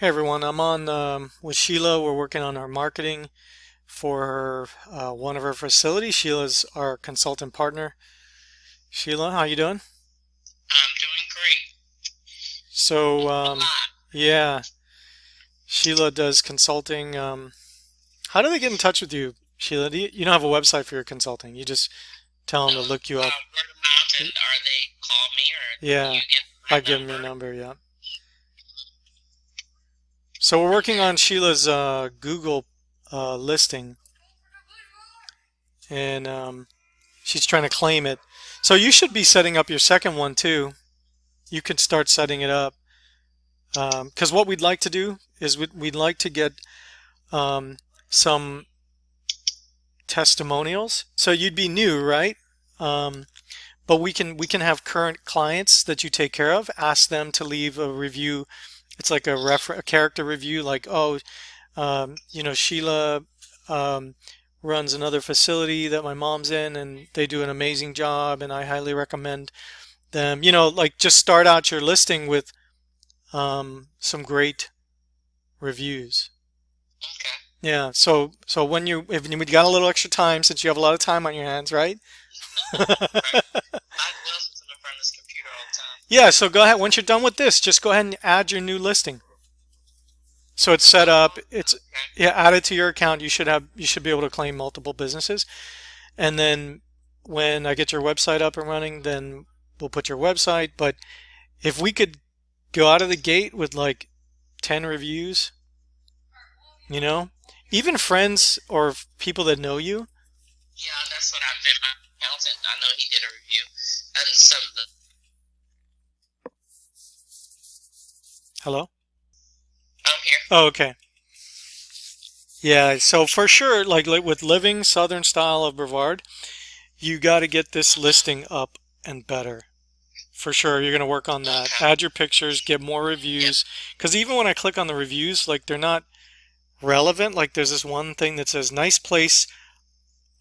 Hey everyone, I'm on with Sheila. We're working on our marketing for her, one of her facilities. Sheila's our consultant partner. Sheila, how you doing? I'm doing great. So, A lot. yeah, Sheila does consulting. How do they get in touch with you, Sheila? You don't have a website for your consulting. You just tell them No, to look you up. word of mouth, and or they call me, or you Yeah, get my I give them your number. number. Yeah. So we're working Okay. on Sheila's Google listing, and she's trying to claim it. So you should be setting up your second one too. You can start setting it up. Because what we'd like to do is we'd like to get um, some testimonials. So you'd be new, right? Um, but we can have current clients that you take care of. Ask them to leave a review. It's like a character review, like Sheila um, runs another facility that my mom's in, and they do an amazing job, and I highly recommend them. Like just start out your listing with some great reviews. Okay. Yeah. So if we got a little extra time, since you have a lot of time on your hands, right? Right. I will sit in front of this computer all the time. Yeah. So go ahead. Once you're done with this, just go ahead and add your new listing. So it's set up. It's Okay. Yeah, added to your account. You should be able to claim multiple businesses. And then when I get your website up and running, then we'll put your website. But if we could go out of the gate with like 10 reviews, you know, even friends or people that know you. Yeah, that's what I did. My accountant, I know he did a review, and some of the. Hello? I'm here. Oh, okay. Yeah, so for sure, like with Living Southern Style of Brevard, you got to get this listing up and better. For sure, you're going to work on that. Okay. Add your pictures, get more Yep. reviews. Because even when I click on the reviews, like they're not relevant. Like there's this one thing that says, nice place,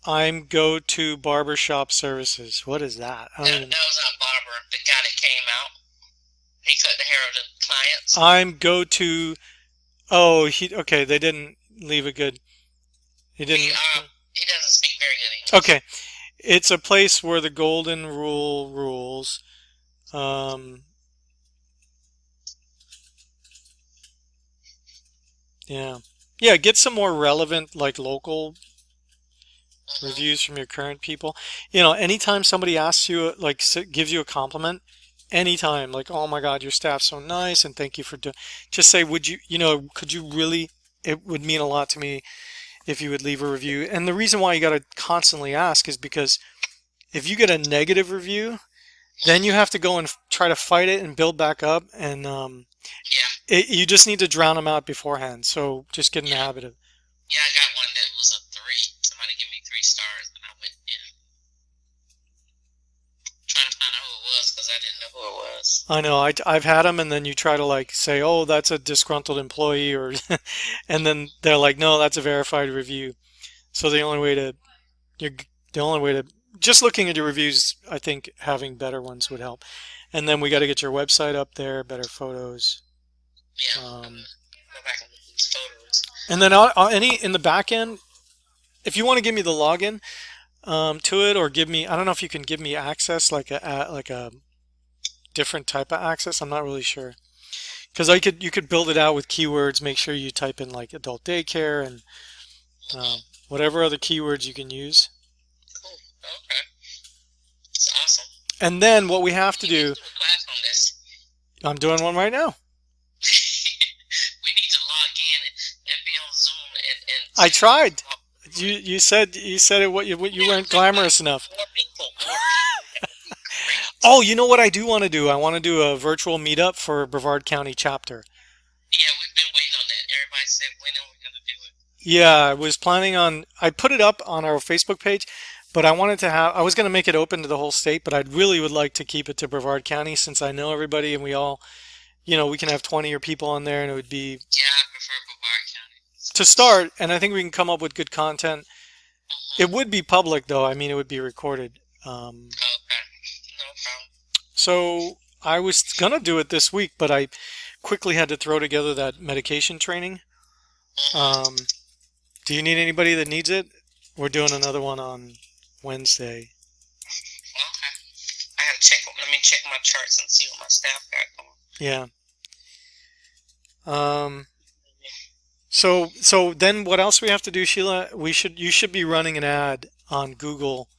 I'm go to barbershop services. What is that? I don't That, even. that was our barber, the guy that came out. He cut the hair of the clients. I'm go to. Oh, okay, they didn't leave a good. He He didn't. he doesn't speak very good English. Okay, it's a place where the golden rule rules. Um, yeah. Yeah, get some more relevant, like local reviews from your current people. Anytime somebody asks you, like, gives you a compliment, anytime, like, oh my God, your staff's so nice and thank you for doing, just say, could you really, it would mean a lot to me if you would leave a review. And the reason why you got to constantly ask is because if you get a negative review, then you have to go and try to fight it and build back up. And Yeah, you just need to drown them out beforehand. So just get in the yeah, habit of. yeah. I got one that was a three. Somebody gave me 3 stars, and I went in trying to find out who it was because I didn't know who it was. I know I've had them, and then you try to like say, oh, that's a disgruntled employee, or and then they're like, no, that's a verified review. So you're the only way to just looking at your reviews, I think having better ones would help. And then we got to get your website up there, better photos. Yeah, I'm Um, gonna go back and look at these photos. and then any in the back end, if you want to give me the login to it, or give me, I don't know if you can give me access like a different type of access. I'm not really sure because you could build it out with keywords. Make sure you type in like adult daycare and Mm-hmm. whatever other keywords you can use. Cool. Okay. It's awesome. And then what we have to We need do, to do a class on this. I'm doing one right now. We need to log in and be on Zoom and I sit and tried. talk. You said it, you Yeah, weren't just like glamorous enough. more people, more people. That would be great. Oh, you know what I do want to do? I want to do a virtual meetup for Brevard County chapter. Yeah, we've been waiting on that. Everybody said, when are we gonna do it? Yeah, I put it up on our Facebook page, but I was going to make it open to the whole state, but I really would like to keep it to Brevard County since I know everybody and we can have 20 or people on there and it would be Yeah, I prefer Brevard County. It's to close. start, and I think we can come up with good content. It Mm-hmm. would be public though. I mean, it would be recorded. Okay. No problem. So I was gonna do it this week, but I quickly had to throw together that medication training. Mm-hmm. Um, do you need anybody that needs it? We're doing another one on Wednesday. Okay. I gotta check. Let me check my charts and see what my staff got going. Yeah. Um, so then what else we have to do, Sheila? You should be running an ad on Google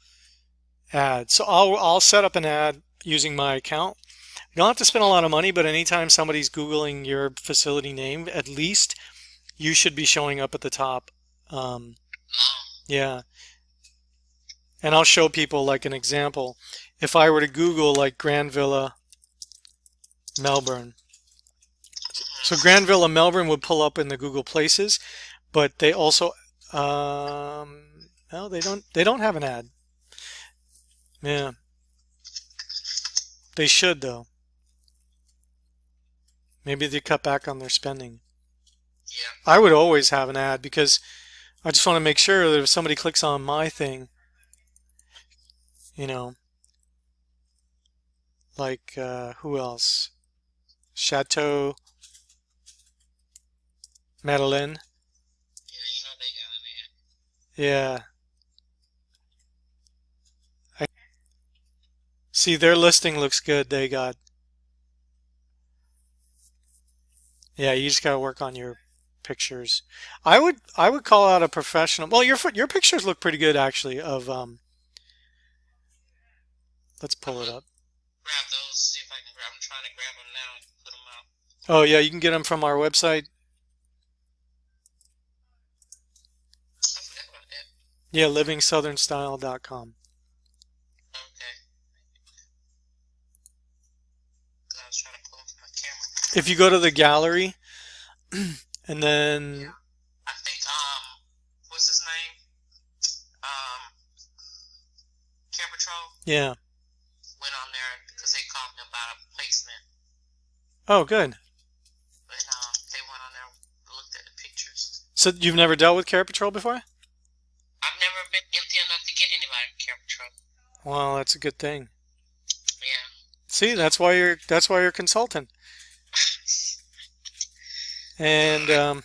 Ads. So I'll set up an ad using my account. You don't have to spend a lot of money, but anytime somebody's Googling your facility name, at least you should be showing up at the top. Um, Oh. yeah. And I'll show people like an example. If I were to Google like Grand Villa, Melbourne. So Grand Villa, Melbourne would pull up in the Google Places, but they also, no, they don't have an ad. Yeah. They should though. Maybe they cut back on their spending. Yeah. I would always have an ad because I just want to make sure that if somebody clicks on my thing, you know, like who else? Chateau Madeleine. Yeah, you know they got an ad. Yeah. I see their listing looks good. They got, yeah, you just got to work on your pictures. I would call out a professional. Well, your pictures look pretty good actually of let's I'm pull it gonna up. grab those. See if I can grab. I'm trying to grab them now and put them out. Oh yeah, you can get them from our website. I forgot about that. Yeah, livingsouthernstyle.com. Okay. I was trying to pull them from my camera. If you go to the gallery and then I think what's his name? Care Patrol yeah. went on there because they called me about a placement. Oh, good. But they went on there and looked at the pictures. So you've never dealt with Care Patrol before? I've never been empty enough to get anybody from Care Patrol. Well, that's a good thing. Yeah. See, that's why you're a consultant. And Get them.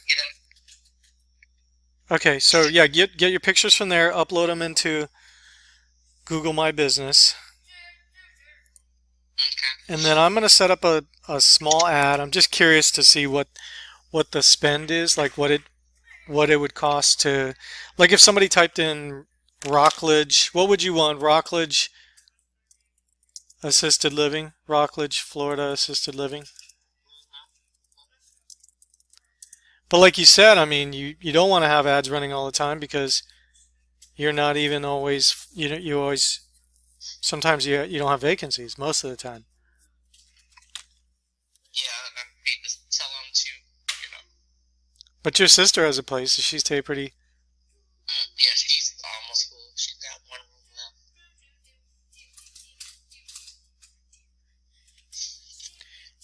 okay, so yeah, get your pictures from there, upload them into Google My Business, Okay. and then I'm gonna set up a small ad. I'm just curious to see what the spend is, like what it would cost to, like if somebody typed in Rockledge, what would you want? Rockledge assisted living, Rockledge, Florida assisted living. But like you said, I mean, you don't want to have ads running all the time because you're not even always, you always, sometimes you don't have vacancies most of the time. Yeah, I hate to tell them to, you know. But your sister has a place, so she's stay pretty. Yeah, she's almost full. She's got one room left.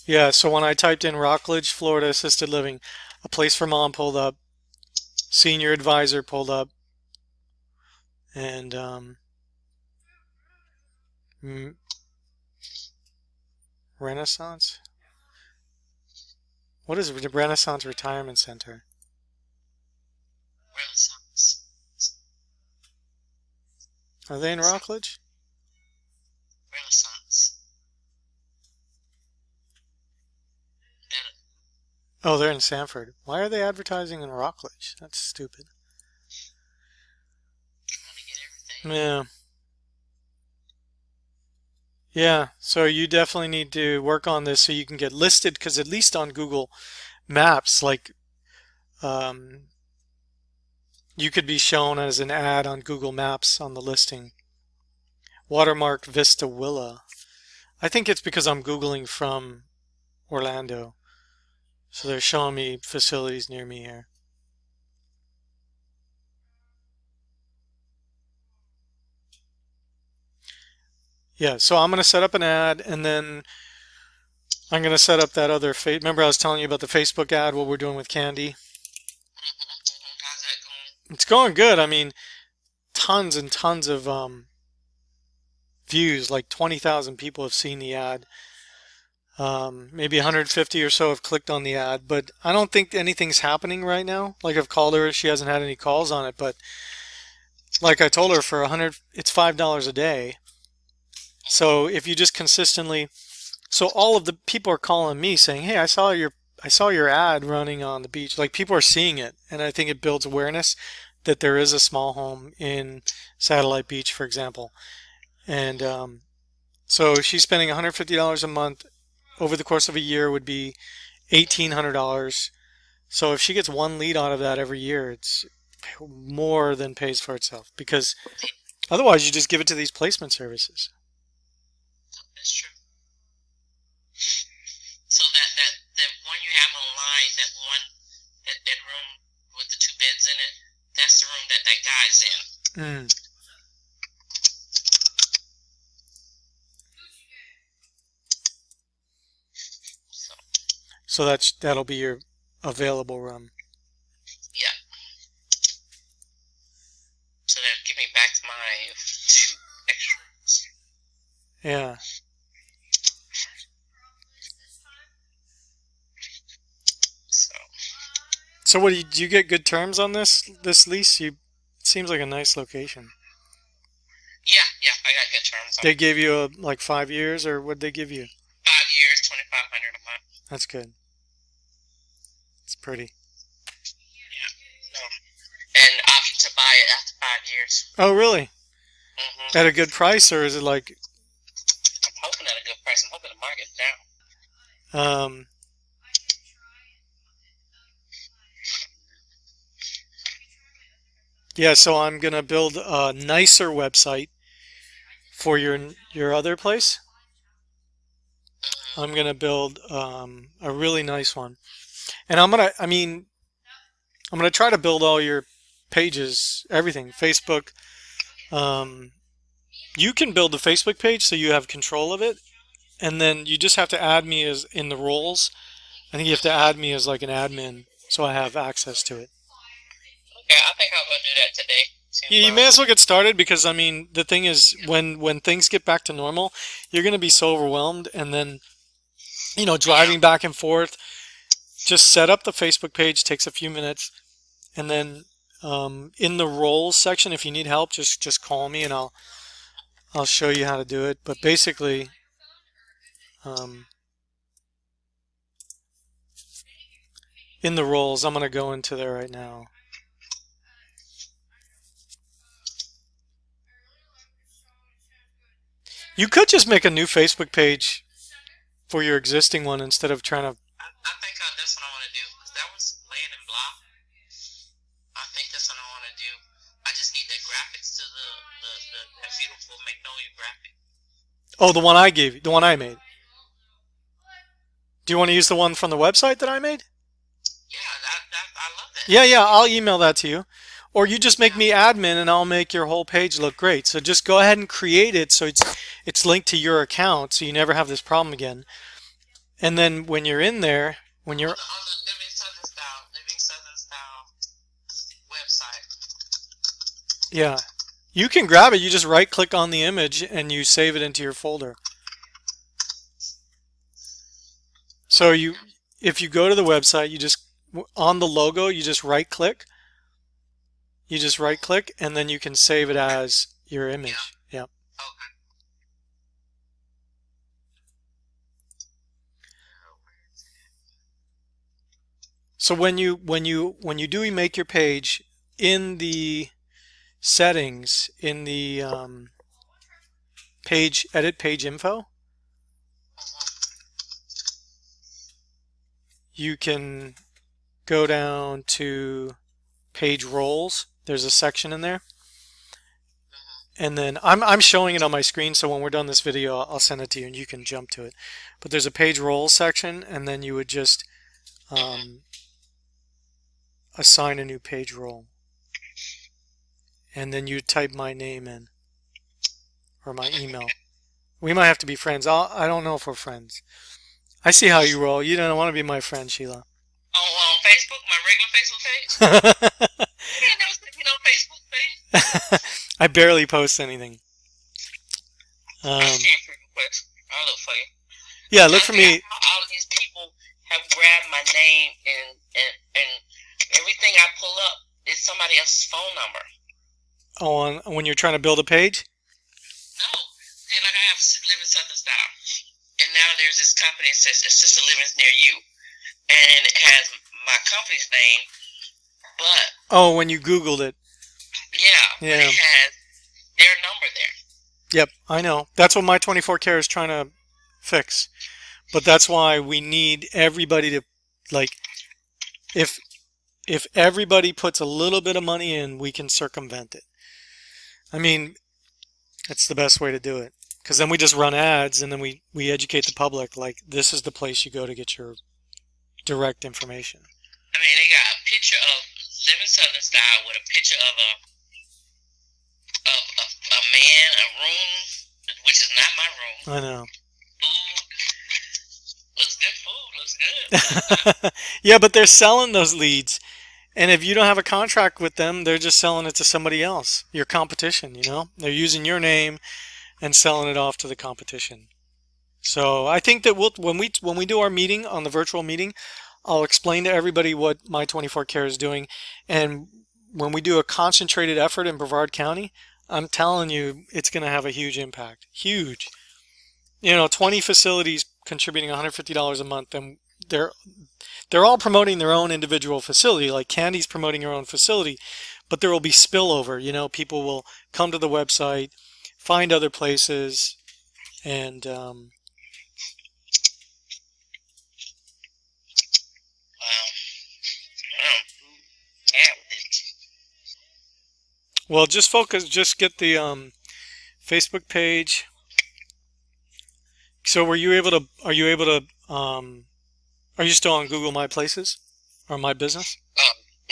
Yeah, so when I typed in Rockledge, Florida assisted living, a place for mom pulled up, senior advisor pulled up, and Renaissance? What is Renaissance Retirement Center? Renaissance. Are they in Rockledge? Renaissance. Oh, they're in Sanford. Why are they advertising in Rockledge? That's stupid. Trying to get everything. Yeah. Yeah, so you definitely need to work on this so you can get listed, because at least on Google Maps, like um, you could be shown as an ad on Google Maps on the listing. Watermark Vista Villa. I think it's because I'm Googling from Orlando. So they're showing me facilities near me here. Yeah, so I'm going to set up an ad, and then I'm going to set up that other remember I was telling you about the Facebook ad, what we're doing with Candy? How's that going? It's going good. I mean, tons and tons of views, like 20,000 people have seen the ad. Maybe 150 or so have clicked on the ad, but I don't think anything's happening right now. Like I've called her, she hasn't had any calls on it, but like I told her, for 100, it's $5 a day. So if you just consistently, so all of the people are calling me saying, "Hey, I saw your ad running on the beach." Like people are seeing it, and I think it builds awareness that there is a small home in Satellite Beach, for example. And so she's spending $150 a month over the course of a year would be $1,800. So if she gets one lead out of that every year, it's more than pays for itself, because otherwise you just give it to these placement services. That's true. So that one you have online, that room with the 2 beds in it, that's the room that guy's in. Mm. So that'll be your available room. Yeah. So they'll give me back my 2 extras. Yeah. So what do you get good terms on this lease? It seems like a nice location. Yeah, I got good terms on They it. gave you like 5 years, or what'd they give you? 5 years, $2,500 a month. That's good. It's pretty. Yeah. No. And option to buy it after 5 years. Oh, really? Mm-hmm. At a good price, or is it like? I'm hoping at a good price. I'm hoping the market's down. Yeah, so I'm gonna build a nicer website for your other place. I'm gonna build a really nice one, and I'm gonna try to build all your pages, everything, Facebook. You can build the Facebook page so you have control of it, and then you just have to add me as in the roles. I think you have to add me as like an admin so I have access to it. Okay, I think I'll go do that today. You may as well get started, because I mean the thing is, when things get back to normal, you're gonna be so overwhelmed, and then driving back and forth. Just set up the Facebook page, takes a few minutes, and then in the roles section, if you need help, just call me and I'll show you how to do it. But basically, in the roles, I'm gonna go into there right now. You could just make a new Facebook page for your existing one instead of trying to. I think that's what I want to do, because that was laying in block. I think that's what I want to do. I just need the graphics to that beautiful Magnolia graphic. Oh, the one I gave you, the one I made. Do you want to use the one from the website that I made? Yeah, I love that. Yeah, I'll email that to you. Or you just make me admin and I'll make your whole page look great. So just go ahead and create it so it's linked to your account, so you never have this problem again. And then when you're in there, when you're on the Living Southern Style website. Yeah, you can grab it. You just right click on the image and you save it into your folder. So if you go to the website, you just, on the logo, you just right click. You just right click and then you can save it as your image. Yeah. Okay. So when you do make your page, in the settings, in the edit page info, you can go down to page roles. There's a section in there, and then I'm showing it on my screen, so when we're done this video I'll send it to you and you can jump to it. But there's a page roles section, and then you would just assign a new page role, and then you type my name in or my email. We might have to be friends. I don't know if we're friends. I see how you roll. You don't want to be my friend, Sheila. On Facebook, my regular Facebook page. Facebook page. I barely post anything. I look for you. Yeah, I look for think me. all of these people have grabbed my name and everything I pull up is somebody else's phone number. On when you're trying to build a page. No, like I have Living Southern Style, and now there's this company that says Assisted Living's near you, and it has my company's name, but Oh, when you Googled it. but Yeah. it has their number there. Yep, I know. That's what my 24 care is trying to fix. But that's why we need everybody to, like, if everybody puts a little bit of money in, we can circumvent it. I mean, that's the best way to do it. Because then we just run ads and then we educate the public, like, this is the place you go to get your direct information. I mean, they got a picture of Living Southern Style with a picture of a man, a room, which is not my room. I know. Food. Looks good food. Looks good. Yeah, but they're selling those leads. And if you don't have a contract with them, they're just selling it to somebody else, your competition, you know? They're using your name and selling it off to the competition. So I think that when we do our meeting on the virtual meeting, I'll explain to everybody what My 24 Care is doing. And when we do a concentrated effort in Brevard County, I'm telling you, it's going to have a huge impact. Huge. 20 facilities contributing $150 a month, and they're all promoting their own individual facility. Like Candy's promoting her own facility, but there will be spillover. People will come to the website, find other places, and well, just get the Facebook page. So are you still on Google My Places or My Business? No,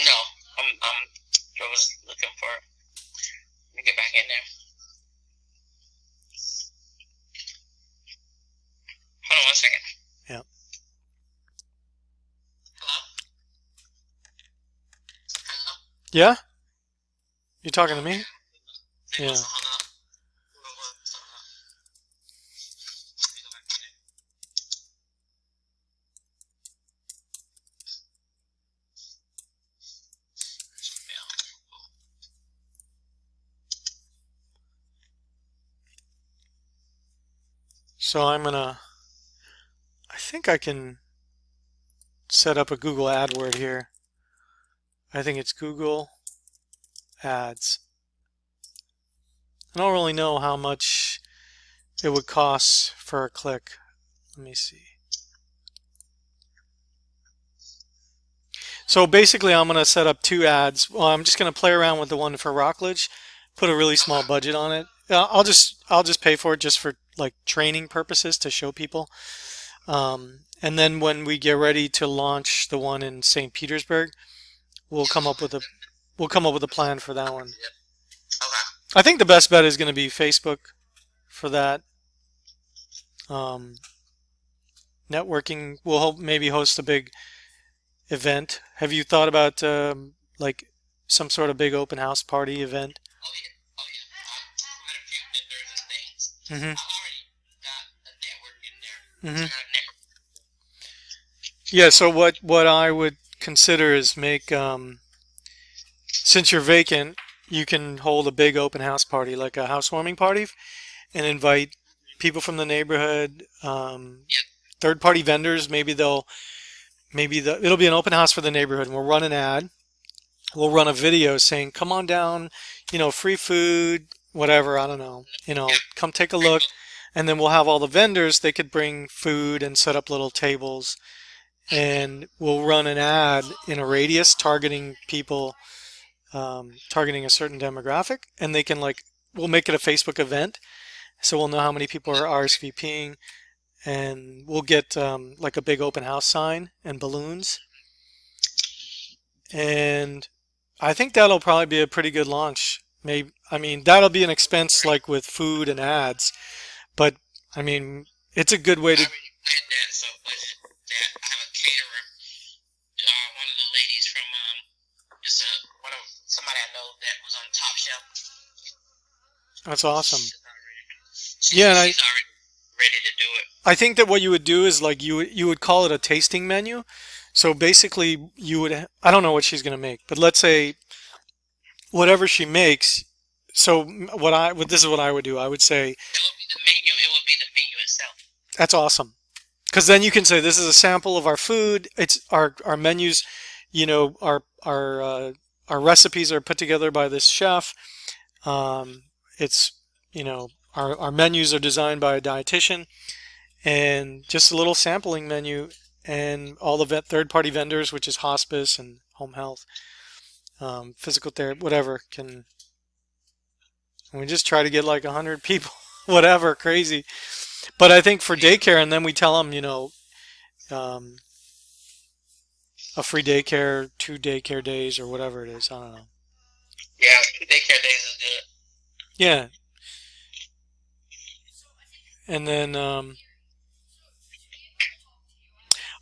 I was looking for. Let me get back in there. Hold on 1 second. Yeah. Hello? Hello? Yeah? You talking to me? Yeah. So I think I can set up a Google AdWord here. I think it's Google Ads. I don't really know how much it would cost for a click. Let me see. So basically I'm going to set up 2 ads. Well, I'm just going to play around with the one for Rockledge, put a really small budget on it. I'll just pay for it just for like training purposes to show people. And then when we get ready to launch the one in St. Petersburg, we'll come up with a plan for that one. I think the best bet is going to be Facebook for that. Networking, we'll maybe host a big event. Have you thought about like some sort of big open house party event? Oh yeah. Quite a few vendors and things. Mm-hmm. I already got a network in there. Mm-hmm. So I got a network. Yeah. So what I would consider is make since you're vacant, you can hold a big open house party, like a housewarming party, and invite people from the neighborhood, third-party vendors. It'll be an open house for the neighborhood, and we'll run an ad. We'll run a video saying, "Come on down, free food, whatever. I don't know, come take a look." And then we'll have all the vendors. They could bring food and set up little tables, and we'll run an ad in a radius targeting people. Targeting a certain demographic, and they can we'll make it a Facebook event, so we'll know how many people are RSVPing, and we'll get like a big open house sign and balloons, and I think that'll probably be a pretty good launch. That'll be an expense like with food and ads, but it's a good way to. I already planned that, so that I have a caterer. One of the ladies from somebody I know that was on Top Shelf. That's awesome. She's already ready to do it. I think that what you would do is like you would call it a tasting menu. So basically, you would I don't know what she's going to make, but let's say whatever she makes. So what this is what I would do. I would say It would be the menu. It would be the menu itself. that's awesome because then you can say this is a sample of our food. It's our menus, you know, our recipes are put together by this chef. It's you know our menus are designed by a dietitian and just a little sampling menu and all the third-party vendors, which is hospice and home health, physical therapy, whatever. Can and we just try to get like 100 people, whatever, crazy. But I think for daycare, and then we tell them, um, a free daycare, 2 daycare days, or whatever it is. I don't know. Yeah, 2 daycare days is good. Yeah, and then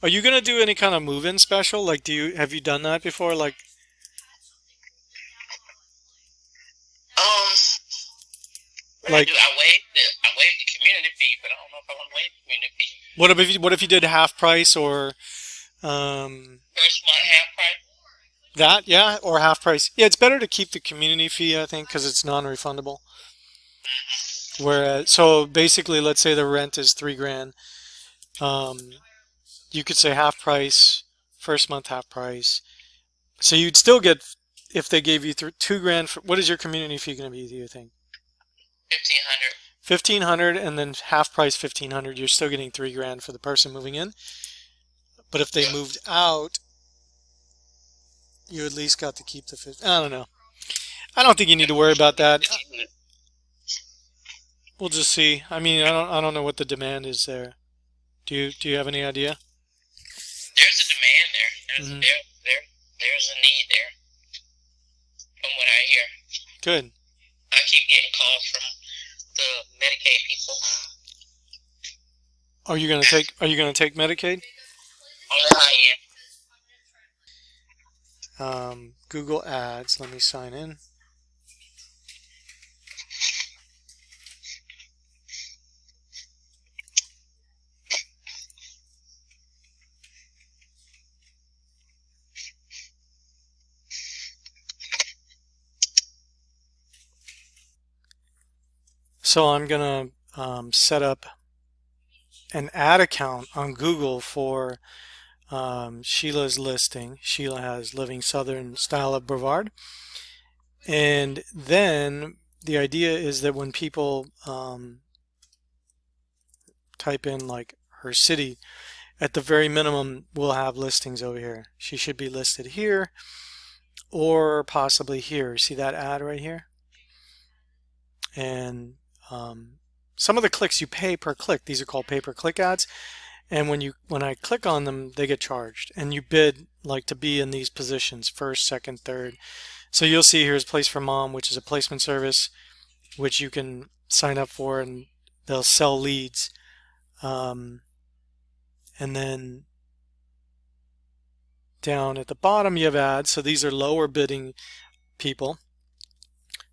are you gonna do any kind of move-in special? Like, have you done that before? Like, Um, what I like do, I waive the community fee, but I don't know if I want to waive the community fee. what if you did half price or um, First month half price. that? Yeah, or half price. Yeah, it's better to keep the community fee, I think, because it's non-refundable. Whereas, so basically, let's say the rent is 3 grand. Um, you could say half price, first month half price. So you'd still get if they gave you 2 grand. What is your community fee going to be? Do you think 1,500. 1,500 and then half price 1,500? You're still getting 3 grand for the person moving in. But if they moved out, you at least got to keep the 50. I don't know. I don't think you need to worry about that. 1,500. We'll just see. I mean, I don't know what the demand is there. Do you have any idea? There's a demand there. Hmm. There's a need there. From what I hear, Good. I keep getting calls from the Medicaid people. Are you gonna take Medicaid? On the high end. Google Ads. Let me sign in. So I'm gonna set up an ad account on Google for Sheila's listing. Sheila has Living Southern Style of Brevard. And then the idea is that when people type in like her city, at the very minimum, we'll have listings over here. She should be listed here or possibly here. See that ad right here? And some of the clicks you pay per click. These are called pay-per-click ads. And when I click on them, they get charged. And you bid like to be in these positions, first, second, third. So you'll see here's Place for Mom, which is a placement service, which you can sign up for, and they'll sell leads. And then down at the bottom, you have ads. So these are lower bidding people.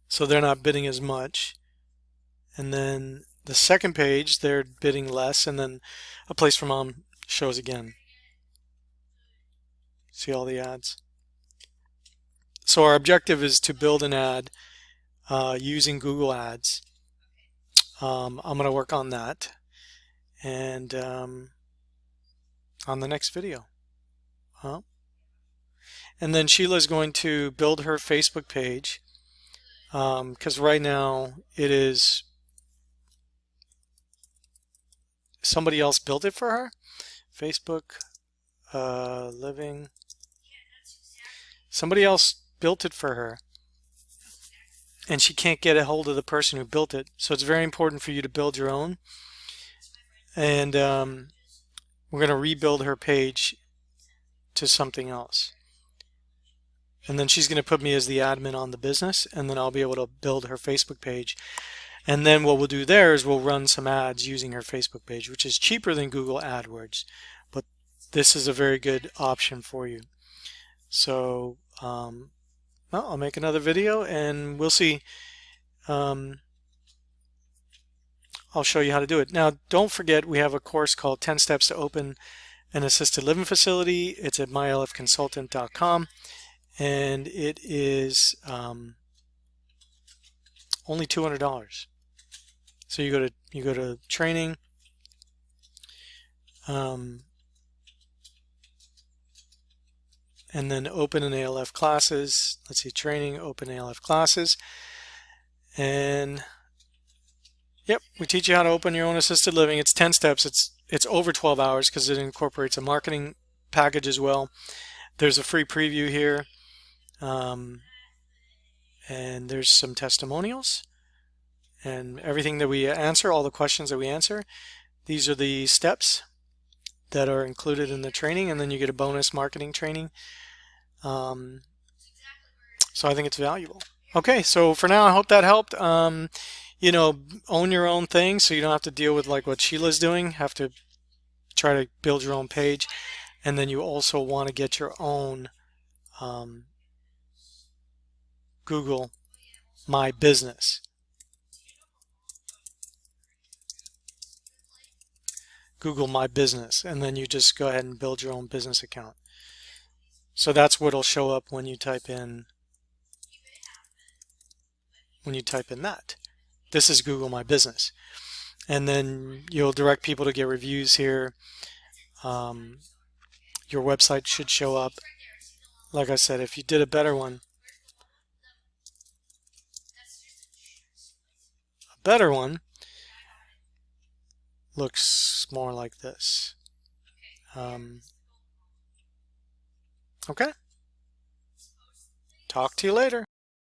So they're not bidding as much. And then the second page, they're bidding less. And then A Place for Mom shows again. See all the ads? So our objective is to build an ad using Google Ads. I'm going to work on that and on the next video. And then Sheila's going to build her Facebook page because right now it is somebody else built it for her. Facebook Living. Somebody else built it for her. And she can't get a hold of the person who built it. So it's very important for you to build your own. And we're going to rebuild her page to something else. And then she's going to put me as the admin on the business, and then I'll be able to build her Facebook page. And then what we'll do there is we'll run some ads using her Facebook page, which is cheaper than Google AdWords. But this is a very good option for you. So well, I'll make another video and we'll see. I'll I'll show you how to do it. Now, don't forget we have a course called 10 Steps to Open an Assisted Living Facility. It's at myalfconsultant.com, and it is only $200. So you go to training, and then open an ALF classes. Let's see, training, open ALF classes, and yep, we teach you how to open your own assisted living. It's 10 steps. It's over 12 hours because it incorporates a marketing package as well. There's a free preview here, and there's some testimonials and everything that we answer, all the questions that we answer. These are the steps that are included in the training, and then you get a bonus marketing training. So I think it's valuable. Okay, so for now, I hope that helped. You know, own your own thing so you don't have to deal with like what Sheila's doing, have to try to build your own page. And then you also want to get your own Google My Business. Google My Business, and then you just go ahead and build your own business account. So that's what'll show up when you type in that. This is Google My Business. And then you'll direct people to get reviews here. Your website should show up. Like I said, if you did a better one, looks more like this. Okay. Talk to you later.